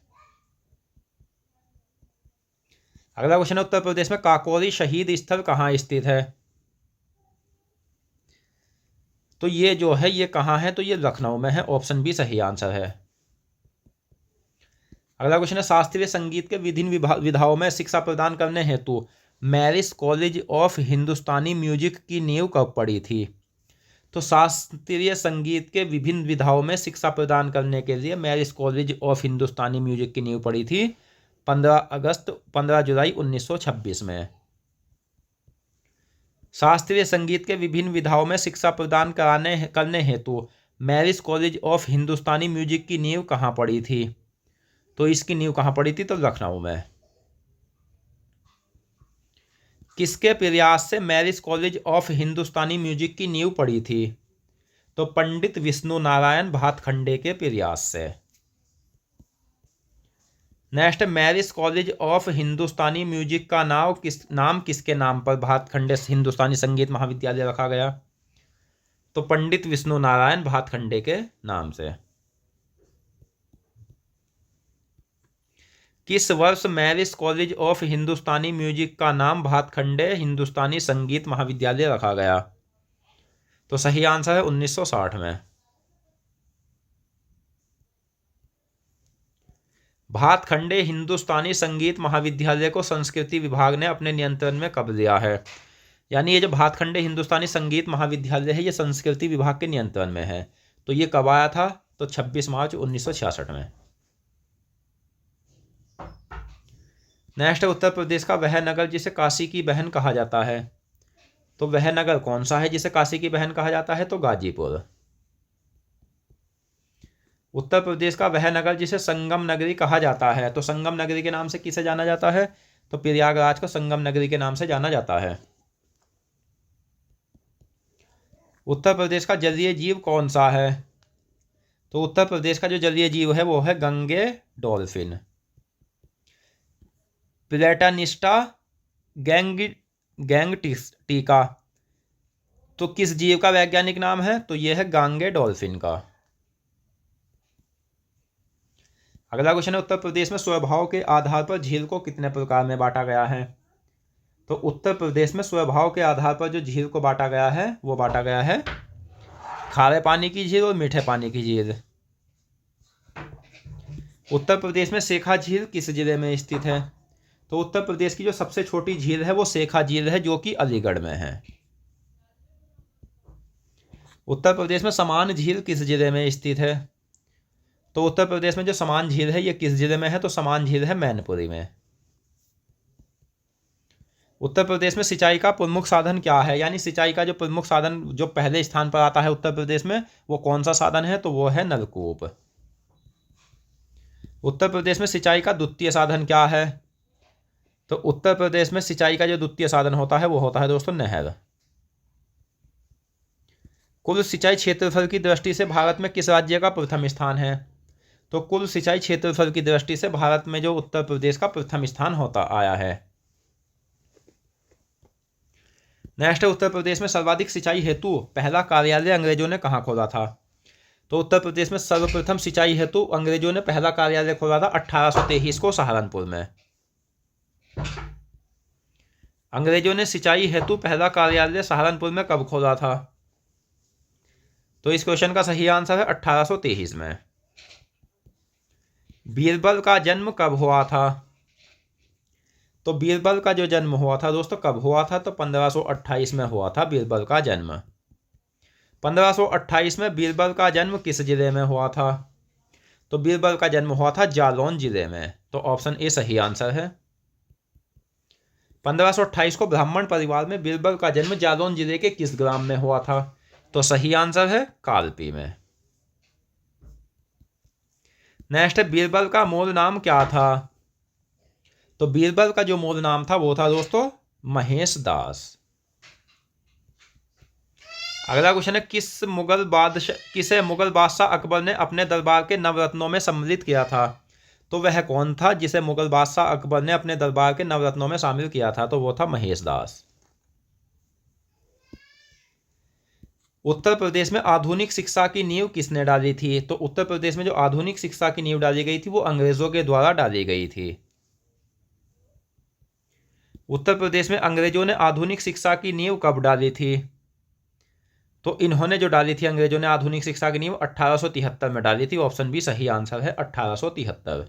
अगला क्वेश्चन है, उत्तर प्रदेश में काकोरी शहीद स्थल कहाँ स्थित है? तो ये जो है ये कहाँ है? तो ये लखनऊ में है। ऑप्शन बी सही आंसर है। अगला क्वेश्चन है, शास्त्रीय संगीत के विभिन्न विधाओं में शिक्षा प्रदान करने हेतु marriage college of Hindustani music की नींव कब पड़ी थी? तो शास्त्रीय संगीत के विभिन्न विधाओं में शिक्षा प्रदान करने के लिए marriage college of Hindustani music की नींव पड़ी थी 15 जुलाई 1926 में। शास्त्रीय संगीत के विभिन्न विधाओं में शिक्षा प्रदान करने हेतु marriage college of Hindustani music की नींव कहाँ पड़ी थी? तो इसकी नींव कहाँ पड़ी थी? तो लखनऊ में। किसके प्रयास से marriage college of Hindustani music की नींव पड़ी थी? तो पंडित विष्णु नारायण भातखंडे के प्रयास से। Next, marriage college of Hindustani music का नाम किसके नाम पर भातखंडे हिंदुस्तानी संगीत महाविद्यालय रखा गया? तो पंडित विष्णु नारायण भातखंडे के नाम से। किस वर्ष marriage college of Hindustani music का नाम भातखंडे हिंदुस्तानी संगीत महाविद्यालय रखा गया? तो सही आंसर है 1960 में। भातखंडे हिंदुस्तानी संगीत महाविद्यालय को संस्कृति विभाग ने अपने नियंत्रण में कब लिया है? यानी ये जो भातखंडे हिंदुस्तानी संगीत महाविद्यालय है ये संस्कृति विभाग के नियंत्रण में है। तो ये कब आया था? तो 26 मार्च 1966 में। नेक्स्ट, उत्तर प्रदेश का वह नगर जिसे काशी की बहन कहा जाता है। तो वह नगर कौन सा है जिसे काशी की बहन कहा जाता है? तो गाजीपुर। उत्तर प्रदेश का वह नगर जिसे संगम नगरी कहा जाता है। तो संगम नगरी के नाम से किसे जाना जाता है? तो प्रयागराज को संगम नगरी के नाम से जाना जाता है। उत्तर प्रदेश का जलीय जीव कौन सा है? तो उत्तर प्रदेश का जो जलीय जीव है वो है गंगे डॉल्फिन। प्लेटानिस्टा गैंगटिका तो किस जीव का वैज्ञानिक नाम है? तो यह है गांगे डॉल्फिन का। अगला क्वेश्चन है, उत्तर प्रदेश में स्वभाव के आधार पर झील को कितने प्रकार में बांटा गया है? तो उत्तर प्रदेश में स्वभाव के आधार पर जो झील को बांटा गया है वो बांटा गया है खारे पानी की झील और मीठे पानी की झील। उत्तर प्रदेश में शेखा झील किस जिले में स्थित है? तो उत्तर प्रदेश की जो सबसे छोटी झील है वो शेखा झील है जो कि अलीगढ़ में है। उत्तर प्रदेश में समान झील किस जिले में स्थित है? तो उत्तर प्रदेश में जो समान झील है ये किस जिले में है? तो समान झील है मैनपुरी में। उत्तर प्रदेश में सिंचाई का प्रमुख साधन क्या है? यानी सिंचाई का जो प्रमुख साधन जो पहले स्थान पर आता है उत्तर प्रदेश में वो कौन सा साधन है? तो वो है नलकूप। उत्तर प्रदेश में सिंचाई का द्वितीय साधन क्या है? तो उत्तर प्रदेश में सिंचाई का जो द्वितीय साधन होता है वो होता है दोस्तों नहर। कुल सिंचाई क्षेत्रफल की दृष्टि से भारत में किस राज्य का प्रथम स्थान है? तो कुल सिंचाई क्षेत्रफल की दृष्टि से भारत में जो उत्तर प्रदेश का प्रथम स्थान होता आया है। नेक्स्ट, उत्तर प्रदेश में सर्वाधिक सिंचाई हेतु पहला कार्यालय अंग्रेजों ने कहाँ खोला था? तो उत्तर प्रदेश में सर्वप्रथम सिंचाई हेतु अंग्रेजों ने पहला कार्यालय खोला था 1823 को सहारनपुर में। अंग्रेजों ने सिंचाई हेतु पहला कार्यालय सहारनपुर में कब खोला था? तो इस क्वेश्चन का सही आंसर है 1823 में। बीरबल का जन्म कब हुआ था? तो बीरबल का जो जन्म हुआ था दोस्तों कब हुआ था? तो 1528 में हुआ था बीरबल का जन्म। 1528 में बीरबल का जन्म किस जिले में हुआ था? तो बीरबल का जन्म हुआ था जालौन जिले में। तो ऑप्शन ए सही आंसर है। 1528 को ब्राह्मण परिवार में बीरबल का जन्म जालौन जिले के किस ग्राम में हुआ था? तो सही आंसर है कालपी में। नेक्स्ट, बीरबल का मूल नाम क्या था? तो बीरबल का जो मूल नाम था वो था दोस्तों महेश दास। अगला क्वेश्चन है, किसे मुगल बादशाह अकबर ने अपने दरबार के नवरत्नों में सम्मिलित किया था? तो वह कौन था जिसे मुगल बादशाह अकबर ने अपने दरबार के नवरत्नों में शामिल किया था? तो वो था महेश दास। उत्तर प्रदेश में आधुनिक शिक्षा की नींव किसने डाली थी? तो उत्तर प्रदेश में जो आधुनिक शिक्षा की नींव डाली गई थी वो अंग्रेजों के द्वारा डाली गई थी। उत्तर प्रदेश में अंग्रेजों ने आधुनिक शिक्षा की नींव कब डाली थी? तो इन्होंने जो डाली थी अंग्रेजों ने आधुनिक शिक्षा की नींव 1873 में डाली थी। ऑप्शन बी सही आंसर है, 1873।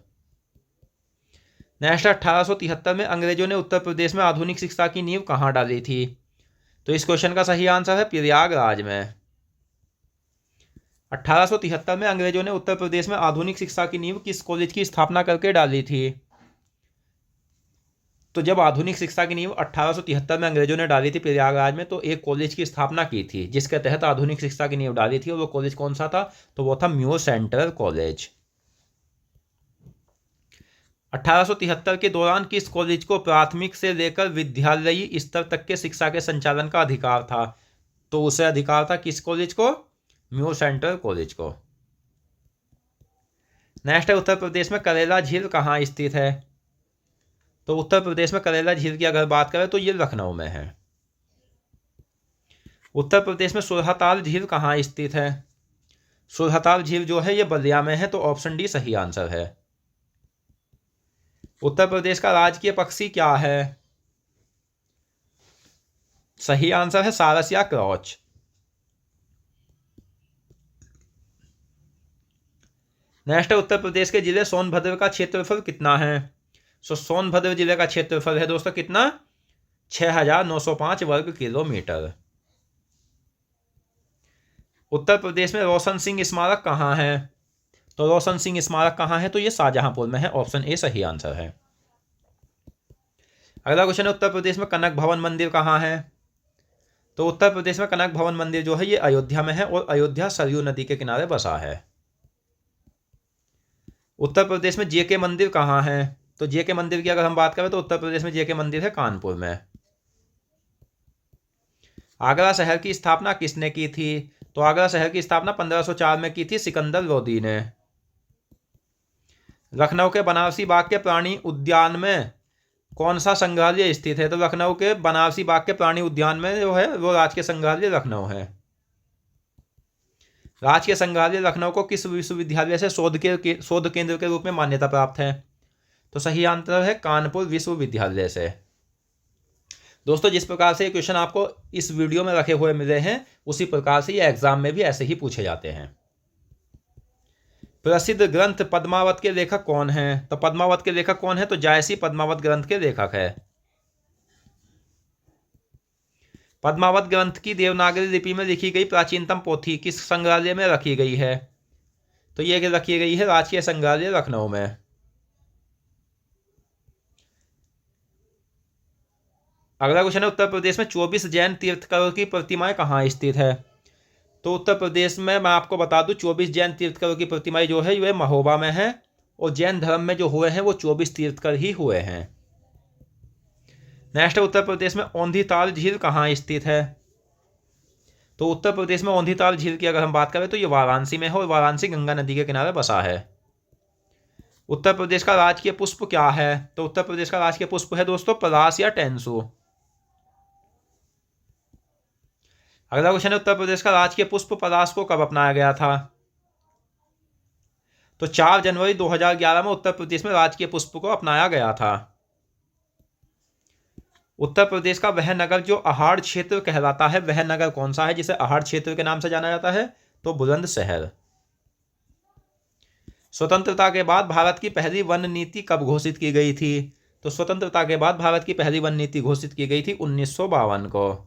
नेक्स्ट, 1873 में अंग्रेजों ने उत्तर प्रदेश में आधुनिक शिक्षा की नींव कहाँ डाली थी? तो इस क्वेश्चन का सही आंसर है प्रयागराज में। 1873 में अंग्रेजों ने उत्तर प्रदेश में आधुनिक शिक्षा की नींव किस कॉलेज की स्थापना करके डाली थी? तो जब आधुनिक शिक्षा की नींव 1873 में अंग्रेजों ने डाली थी प्रयागराज में, तो एक कॉलेज की स्थापना की थी जिसके तहत आधुनिक शिक्षा की नींव डाली थी, और वो कॉलेज कौन सा था? तो वो था म्यू सेंटर कॉलेज। 1873 के दौरान किस कॉलेज को प्राथमिक से लेकर विद्यालयी स्तर तक के शिक्षा के संचालन का अधिकार था? तो उसे अधिकार था किस कॉलेज को? म्यू सेंटर कॉलेज को। नेक्स्ट है, उत्तर प्रदेश में करेला झील कहाँ स्थित है? तो उत्तर प्रदेश में करेला झील की अगर बात करें तो ये लखनऊ में है। उत्तर प्रदेश में सुरहताल झील कहाँ स्थित है? सुरहताल झील जो है ये बलिया में है, तो ऑप्शन डी सही आंसर है। उत्तर प्रदेश का राजकीय पक्षी क्या है? सही आंसर है सारस या क्रॉच। नेक्स्ट है, उत्तर प्रदेश के जिले सोनभद्र का क्षेत्रफल कितना है? सोनभद्र जिले का क्षेत्रफल है दोस्तों कितना? 6905 वर्ग किलोमीटर। उत्तर प्रदेश में रोशन सिंह स्मारक कहाँ है? तो रोशन सिंह स्मारक कहाँ है? तो ये शाहजहांपुर में है। ऑप्शन ए सही आंसर है। अगला क्वेश्चन है, उत्तर प्रदेश में कनक भवन मंदिर कहाँ है? तो उत्तर प्रदेश में कनक भवन मंदिर जो है ये अयोध्या में है, और अयोध्या सरयू नदी के किनारे बसा है। उत्तर प्रदेश में जेके मंदिर कहाँ है? तो जेके मंदिर की अगर हम बात करें तो उत्तर प्रदेश में जेके मंदिर है कानपुर में। आगरा शहर की स्थापना किसने की थी? तो आगरा शहर की स्थापना 1504 में की थी सिकंदर लोदी ने। लखनऊ के बनारसी बाग के प्राणी उद्यान में कौन सा संग्रहालय स्थित है? तो लखनऊ के बनारसी बाग के प्राणी उद्यान में जो है वो राजकीय संग्रहालय लखनऊ है। राजकीय संग्रहालय लखनऊ को किस विश्वविद्यालय से शोध केंद्र के रूप में मान्यता प्राप्त है? तो सही आंसर है कानपुर विश्वविद्यालय से। दोस्तों, जिस प्रकार से ये क्वेश्चन आपको इस वीडियो में रखे हुए मिले हैं उसी प्रकार से ये एग्जाम में भी ऐसे ही पूछे जाते हैं। प्रसिद्ध ग्रंथ पद्मावत के लेखक कौन हैं? तो पद्मावत के लेखक कौन है? तो जायसी पद्मावत ग्रंथ के लेखक है। पद्मावत ग्रंथ की देवनागरी लिपि में लिखी गई प्राचीनतम पोथी किस संग्रहालय में रखी गई है? तो ये रखी गई है राजकीय संग्रहालय लखनऊ में। अगला क्वेश्चन है, उत्तर प्रदेश में 24 जैन तीर्थंकरों की प्रतिमाएं कहाँ स्थित है? तो उत्तर प्रदेश में मैं आपको बता दूं 24 जैन तीर्थंकरों की प्रतिमाएं जो है वे महोबा में है, और जैन धर्म में जो हुए हैं वो 24 तीर्थंकर ही हुए हैं। नेक्स्ट है, उत्तर प्रदेश में औंधीताल झील कहाँ स्थित है? तो उत्तर प्रदेश में औंधीताल झील की अगर हम बात करें तो ये वाराणसी में है, और वाराणसी गंगा नदी के किनारे बसा है। उत्तर प्रदेश का राजकीय पुष्प क्या है? तो उत्तर प्रदेश का राजकीय पुष्प है दोस्तों पलाश या टेंसू। अगला क्वेश्चन है, उत्तर प्रदेश का राजकीय पुष्प पलाश को कब अपनाया गया था? तो 4 जनवरी 2011 में उत्तर प्रदेश में राजकीय पुष्प को अपनाया गया था। उत्तर प्रदेश का वह नगर जो अहाड़ क्षेत्र कहलाता है, वह नगर कौन सा है जिसे अहाड़ क्षेत्र के नाम से जाना जाता है? तो बुलंदशहर। स्वतंत्रता के बाद भारत की पहली वन नीति कब घोषित की गई थी? तो स्वतंत्रता के बाद भारत की पहली वन नीति घोषित की गई थी 1952 को।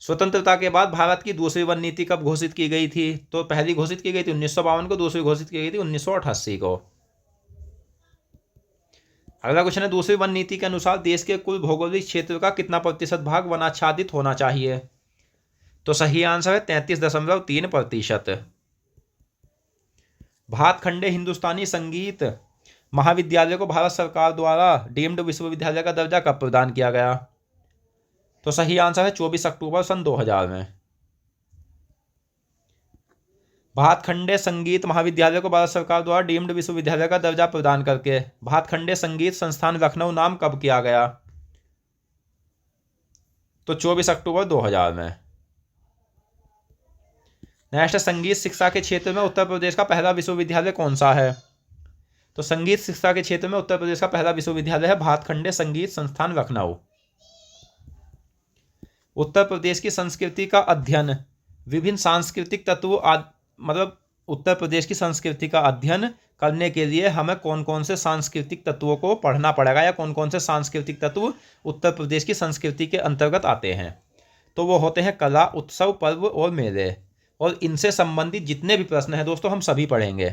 स्वतंत्रता के बाद भारत की दूसरी वन नीति कब घोषित की गई थी? तो पहली घोषित की गई थी 1952 को, दूसरी घोषित की गई थी 1988 को। अगला क्वेश्चन है, दूसरी वन नीति के अनुसार देश के कुल भौगोलिक क्षेत्र का कितना प्रतिशत भाग वनाच्छादित होना चाहिए? तो सही आंसर है 33.3%। भातखंडे हिंदुस्तानी संगीत महाविद्यालय को भारत सरकार द्वारा डीम्ड विश्वविद्यालय का दर्जा कब प्रदान किया गया? तो सही आंसर है 24 अक्टूबर सन 2000 में। भातखंडे संगीत महाविद्यालय को भारत सरकार द्वारा डीम्ड विश्वविद्यालय का दर्जा प्रदान करके भातखंडे संगीत संस्थान लखनऊ नाम कब किया गया? तो 24 अक्टूबर 2000 में। नेक्स्ट, संगीत शिक्षा के क्षेत्र में उत्तर प्रदेश का पहला विश्वविद्यालय कौन सा है? तो संगीत शिक्षा के क्षेत्र में उत्तर प्रदेश का पहला विश्वविद्यालय है भातखंडे संगीत संस्थान लखनऊ। उत्तर प्रदेश की संस्कृति का अध्ययन विभिन्न सांस्कृतिक तत्वों मतलब उत्तर प्रदेश की संस्कृति का अध्ययन करने के लिए हमें कौन कौन से सांस्कृतिक तत्वों को पढ़ना पड़ेगा, या कौन कौन से सांस्कृतिक तत्व उत्तर प्रदेश की संस्कृति के अंतर्गत आते हैं? तो वो होते हैं कला, उत्सव, पर्व और मेले। और इनसे संबंधित जितने भी प्रश्न हैं दोस्तों हम सभी पढ़ेंगे।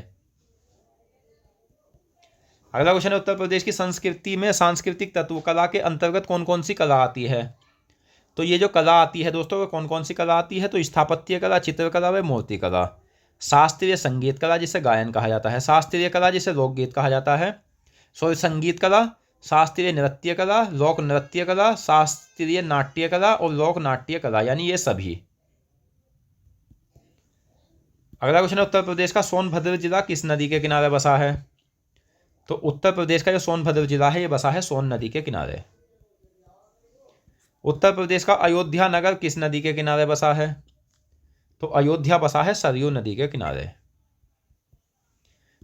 अगला क्वेश्चन है, उत्तर प्रदेश की संस्कृति में सांस्कृतिक तत्व कला के अंतर्गत कौन कौन सी कला आती है? तो ये जो कला आती है दोस्तों, वो कौन कौन सी कला आती है? तो स्थापत्य कला, चित्रकला व मूर्ति कला, शास्त्रीय संगीत कला जिसे गायन कहा जाता है, शास्त्रीय कला जिसे लोकगीत कहा जाता है, संगीत कला, शास्त्रीय नृत्य कला, लोक नृत्य कला, शास्त्रीय नाट्य कला और लोक नाट्य कला, यानी ये सभी। अगला क्वेश्चन है, उत्तर प्रदेश का सोनभद्र जिला किस नदी के किनारे बसा है? तो उत्तर प्रदेश का जो सोनभद्र जिला है ये बसा है सोन नदी के किनारे। उत्तर प्रदेश का अयोध्या नगर किस नदी के किनारे बसा है? तो अयोध्या बसा है सरयू नदी के किनारे।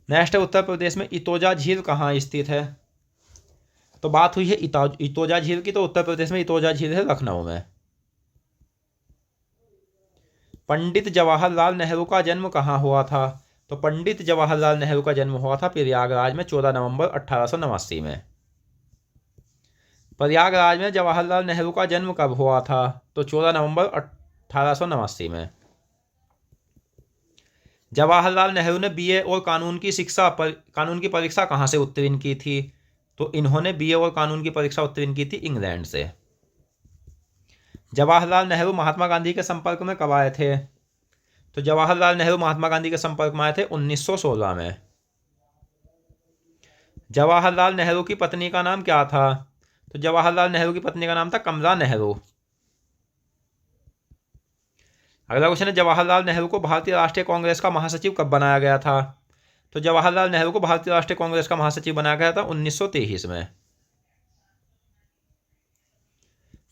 नेक्स्ट है, उत्तर प्रदेश में इतोजा झील कहाँ स्थित है? तो बात हुई है इतोजा झील की, तो उत्तर प्रदेश में इतोजा झील है लखनऊ में। पंडित जवाहरलाल नेहरू का जन्म कहाँ हुआ था? तो पंडित जवाहरलाल नेहरू का जन्म हुआ था प्रयागराज में 14 नवंबर 1889 में। प्रयागराज में जवाहरलाल नेहरू का जन्म कब हुआ था? तो 14 नवंबर 1889 में। जवाहरलाल नेहरू ने बीए और कानून की परीक्षा कहाँ से उत्तीर्ण की थी? तो इन्होंने बीए और कानून की परीक्षा उत्तीर्ण की थी इंग्लैंड से। जवाहरलाल नेहरू महात्मा गांधी के संपर्क में कब आए थे? तो जवाहरलाल नेहरू महात्मा गांधी के संपर्क में आए थे 1916 में। जवाहरलाल नेहरू की पत्नी का नाम क्या था? तो जवाहरलाल नेहरू की पत्नी का नाम था कमला नेहरू। अगला क्वेश्चन है, जवाहरलाल नेहरू को भारतीय राष्ट्रीय कांग्रेस का महासचिव कब बनाया गया था? तो जवाहरलाल नेहरू को भारतीय राष्ट्रीय कांग्रेस का महासचिव बनाया गया था 1923 में।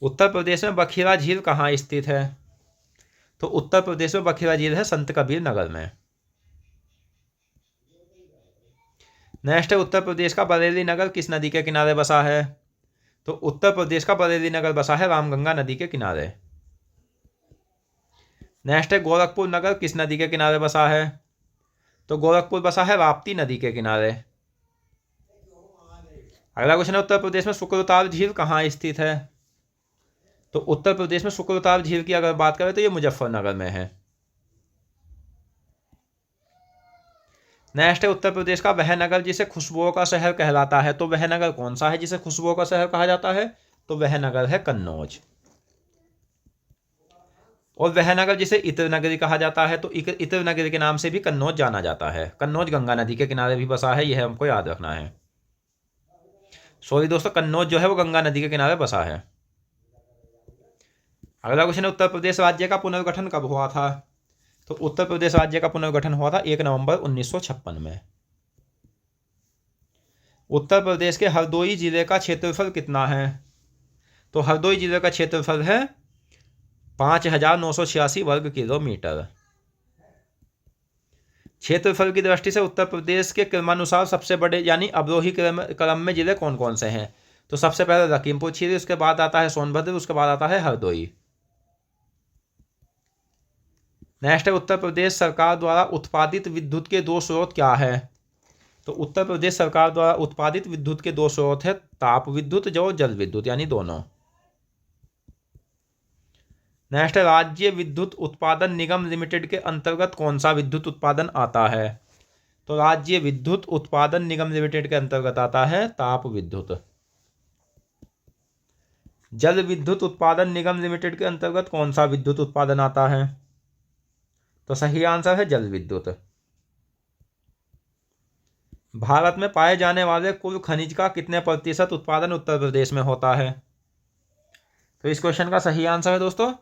उत्तर प्रदेश में बखीरा झील कहाँ स्थित है? तो उत्तर प्रदेश में बखीरा झील है संत कबीर नगर में। नेक्स्ट है, उत्तर प्रदेश का बरेली नगर किस नदी के किनारे बसा है? तो उत्तर प्रदेश का बरेली नगर बसा है रामगंगा नदी के किनारे। नेक्स्ट है, गोरखपुर नगर किस नदी के किनारे बसा है? तो गोरखपुर बसा है राप्ती नदी के किनारे। अगला क्वेश्चन है, उत्तर प्रदेश में शुक्रताल झील कहाँ स्थित है? तो उत्तर प्रदेश में शुक्रताल झील की अगर बात करें तो ये मुजफ्फरनगर में है। नेक्स्ट है, उत्तर प्रदेश का वह नगर जिसे खुशबुओं का शहर कहलाता है। तो वह नगर कौन सा है जिसे खुशबुओं का शहर कहा जाता है? तो वह नगर है कन्नौज। और वह नगर जिसे इत्र नगरी कहा जाता है, तो इत्र नगरी के नाम से भी कन्नौज जाना जाता है। कन्नौज गंगा नदी के किनारे भी बसा है, यह हमको याद रखना है। सॉरी दोस्तों, कन्नौज जो है वो गंगा नदी के किनारे बसा है। अगला क्वेश्चन है, उत्तर प्रदेश राज्य का पुनर्गठन कब हुआ था? तो उत्तर प्रदेश राज्य का पुनर्गठन हुआ था 1 नवंबर 1956 में। उत्तर प्रदेश के हरदोई जिले का क्षेत्रफल कितना है? तो हरदोई जिले का क्षेत्रफल है 5986 वर्ग किलोमीटर। क्षेत्रफल की दृष्टि से उत्तर प्रदेश के क्रमानुसार सबसे बड़े यानी अवरोही क्रम में जिले कौन कौन से हैं? तो सबसे पहले लखीमपुर खीरी, उसके बाद आता है सोनभद्र, उसके बाद आता है हरदोई। नेक्स्ट है, उत्तर प्रदेश सरकार द्वारा उत्पादित विद्युत के दो स्रोत क्या है? तो उत्तर प्रदेश सरकार द्वारा उत्पादित विद्युत के दो स्रोत है ताप विद्युत जो जल विद्युत, यानी दोनों। नेक्स्ट है, राज्य विद्युत उत्पादन निगम लिमिटेड के अंतर्गत कौन सा विद्युत उत्पादन आता है? तो राज्य विद्युत उत्पादन निगम लिमिटेड के अंतर्गत आता है ताप विद्युत। जल विद्युत उत्पादन निगम लिमिटेड के अंतर्गत कौन सा विद्युत उत्पादन आता है? तो सही आंसर है जल विद्युत। भारत में पाए जाने वाले कुल खनिज का कितने प्रतिशत उत्पादन उत्तर प्रदेश में होता है? तो इस क्वेश्चन का सही आंसर है दोस्तों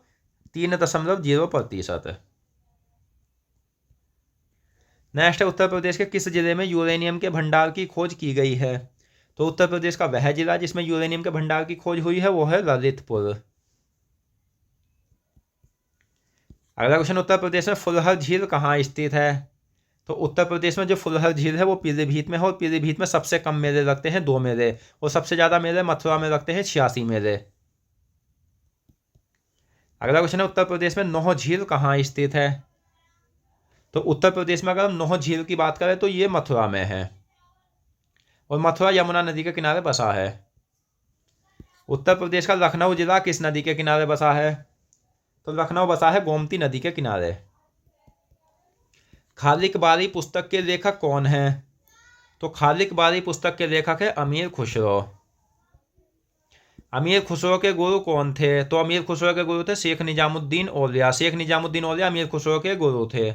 3.0%। नेक्स्ट है, उत्तर प्रदेश के किस जिले में यूरेनियम के भंडार की खोज की गई है? तो उत्तर प्रदेश का वह जिला जिसमें यूरेनियम के भंडार की खोज हुई है वो है ललितपुर। अगला क्वेश्चन, उत्तर प्रदेश में फुलहर झील कहाँ स्थित है? तो उत्तर प्रदेश में जो फुलहर झील है वो पीलीभीत में है, और पीलीभीत में सबसे कम मेले लगते हैं 2 मेले, और सबसे ज़्यादा मेले मथुरा में लगते हैं 86 मेले। अगला क्वेश्चन है, उत्तर प्रदेश में नौह झील कहाँ स्थित है? तो उत्तर प्रदेश में अगर हम नौह झील की बात करें तो ये मथुरा में है, और मथुरा यमुना नदी के किनारे बसा है। उत्तर प्रदेश का लखनऊ जिला किस नदी के किनारे बसा है? तो लखनऊ बसा है गोमती नदी के किनारे। खालिक बारी पुस्तक के लेखक कौन हैं? तो खालिक बारी पुस्तक के लेखक है अमीर खुसरो। अमीर खुसरो के गुरु कौन थे? तो अमीर खुसरो के गुरु थे शेख निजामुद्दीन औलिया। शेख निजामुद्दीन औलिया अमीर खुसरो के गुरु थे।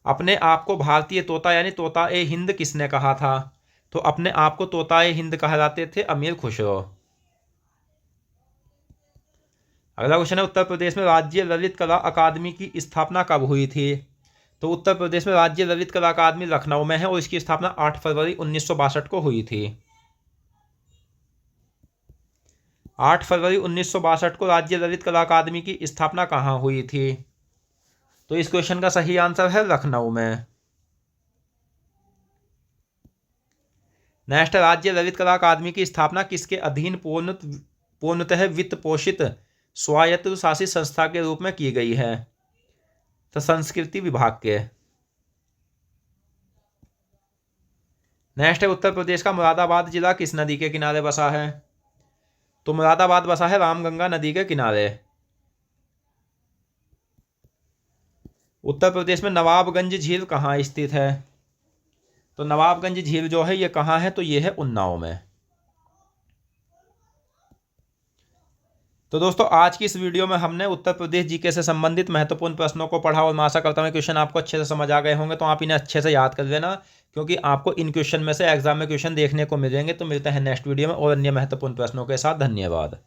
अपने आप को भारतीय तोता यानी तोता ए हिंद किसने कहा था? तो अपने आप को तोता ए हिंद कहलाते थे अमीर खुसरो। अगला क्वेश्चन है, उत्तर प्रदेश में राज्य ललित कला अकादमी की स्थापना कब हुई थी? तो उत्तर प्रदेश में राज्य ललित कला अकादमी लखनऊ में है, और इसकी स्थापना 8 फरवरी 1962 को हुई थी। 8 फरवरी 1962 को राज्य ललित कला अकादमी की स्थापना कहाँ हुई थी? तो इस क्वेश्चन का सही आंसर है लखनऊ में। नेक्स्ट, राज्य ललित कला अकादमी की स्थापना किसके अधीन पूर्णतः वित्त पोषित स्वायत्त शासित संस्था के रूप में की गई है? तो संस्कृति विभाग के। नेक्स्ट है, उत्तर प्रदेश का मुरादाबाद जिला किस नदी के किनारे बसा है? तो मुरादाबाद बसा है रामगंगा नदी के किनारे। उत्तर प्रदेश में नवाबगंज झील कहाँ स्थित है? तो नवाबगंज झील जो है ये कहाँ है? तो ये है उन्नाव में। तो दोस्तों आज की इस वीडियो में हमने उत्तर प्रदेश जीके से संबंधित महत्वपूर्ण प्रश्नों को पढ़ा, और मैं आशा करता हूँ क्वेश्चन आपको अच्छे से समझ आ गए होंगे। तो आप इन्हें अच्छे से याद कर लेना, क्योंकि आपको इन क्वेश्चन में से एग्जाम में क्वेश्चन देखने को मिलेंगे। तो मिलते हैं नेक्स्ट वीडियो में और अन्य महत्वपूर्ण प्रश्नों के साथ। धन्यवाद।